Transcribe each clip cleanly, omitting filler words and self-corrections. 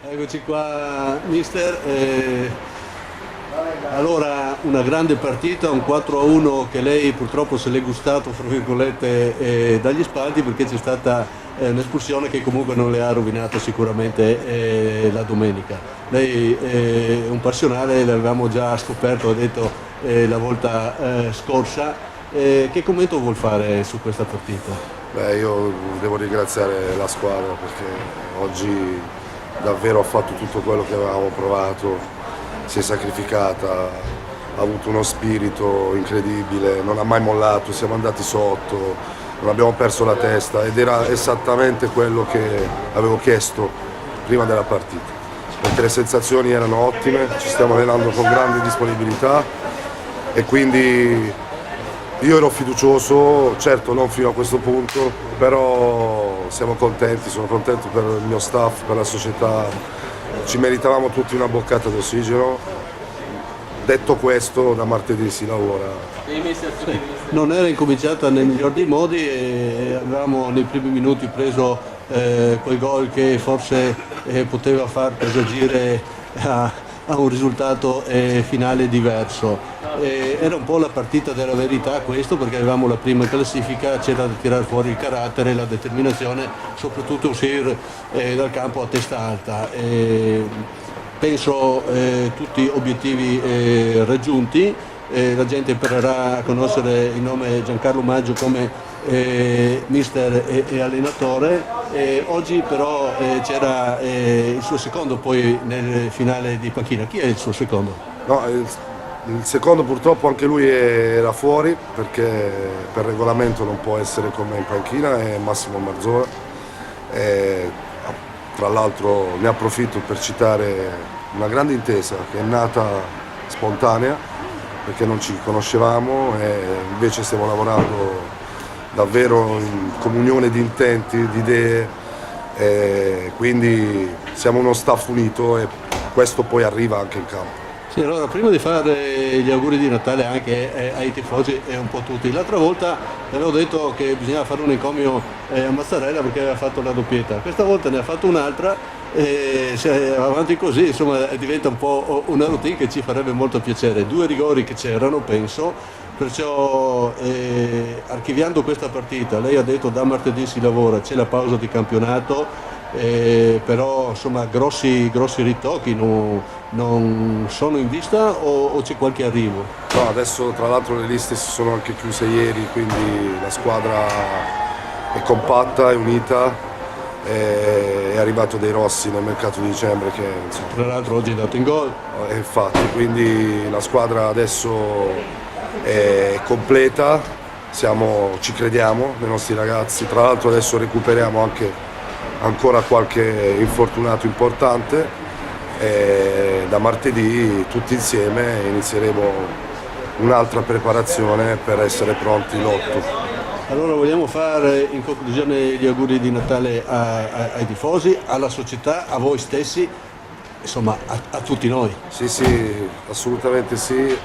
Eccoci qua, mister. Allora, una grande partita, un 4-1 che lei purtroppo se l'è gustato, fra virgolette, dagli spalti, perché c'è stata un'espulsione che comunque non le ha rovinato sicuramente la domenica. Lei è un passionale, l'avevamo già scoperto, ha detto la volta scorsa. Che commento vuol fare su questa partita? Beh, io devo ringraziare la squadra perché oggi davvero ha fatto tutto quello che avevamo provato, si è sacrificata, ha avuto uno spirito incredibile, non ha mai mollato, siamo andati sotto, non abbiamo perso la testa ed era esattamente quello che avevo chiesto prima della partita, perché le sensazioni erano ottime, ci stiamo allenando con grande disponibilità e quindi io ero fiducioso, certo non fino a questo punto, però siamo contenti, sono contento per il mio staff, per la società, ci meritavamo tutti una boccata d'ossigeno. Detto questo, da martedì si lavora. Sì, non era incominciata nel miglior dei modi e avevamo nei primi minuti preso quel gol che forse poteva far presagire a un risultato finale diverso. Era un po' la partita della verità questo, perché avevamo la prima in classifica, c'era da tirare fuori il carattere, la determinazione, soprattutto uscire dal campo a testa alta. Penso tutti obiettivi raggiunti, la gente imparerà a conoscere il nome Giancarlo Maggio come mister e allenatore. Oggi però c'era il suo secondo poi nel finale di panchina. Chi è il suo secondo? No, il secondo purtroppo anche lui era fuori perché per regolamento non può essere con me in panchina, è Massimo Marzola. Tra l'altro ne approfitto per citare una grande intesa che è nata spontanea perché non ci conoscevamo e invece stiamo lavorando davvero in comunione di intenti, di idee, quindi siamo uno staff unito e questo poi arriva anche in campo. Sì, allora prima di fare gli auguri di Natale anche ai tifosi e un po' tutti, l'altra volta avevo detto che bisognava fare un encomio a Mazzarella perché aveva fatto la doppietta, questa volta ne ha fatto un'altra e se va avanti così insomma diventa un po' una routine che ci farebbe molto piacere. Due rigori che c'erano penso, perciò archiviando questa partita, lei ha detto da martedì si lavora, c'è la pausa di campionato. Però insomma grossi ritocchi non sono in vista o c'è qualche arrivo? No, adesso tra l'altro le liste si sono anche chiuse ieri, quindi la squadra è compatta, è unita, è arrivato dei Rossi nel mercato di dicembre che insomma, Tra l'altro oggi è dato in gol. infatti, quindi la squadra adesso è completa, ci crediamo nei nostri ragazzi, tra l'altro adesso recuperiamo anche ancora qualche infortunato importante e da martedì tutti insieme inizieremo un'altra preparazione per essere pronti l'8. Allora vogliamo fare in conclusione gli auguri di Natale ai tifosi, alla società, a voi stessi, insomma a tutti noi. Sì, assolutamente sì.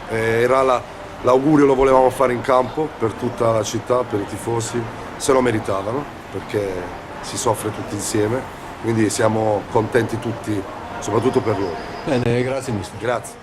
L'augurio lo volevamo fare in campo per tutta la città, per i tifosi, se lo meritavano perché si soffre tutti insieme, quindi siamo contenti tutti, soprattutto per loro. Bene, grazie mister. Grazie.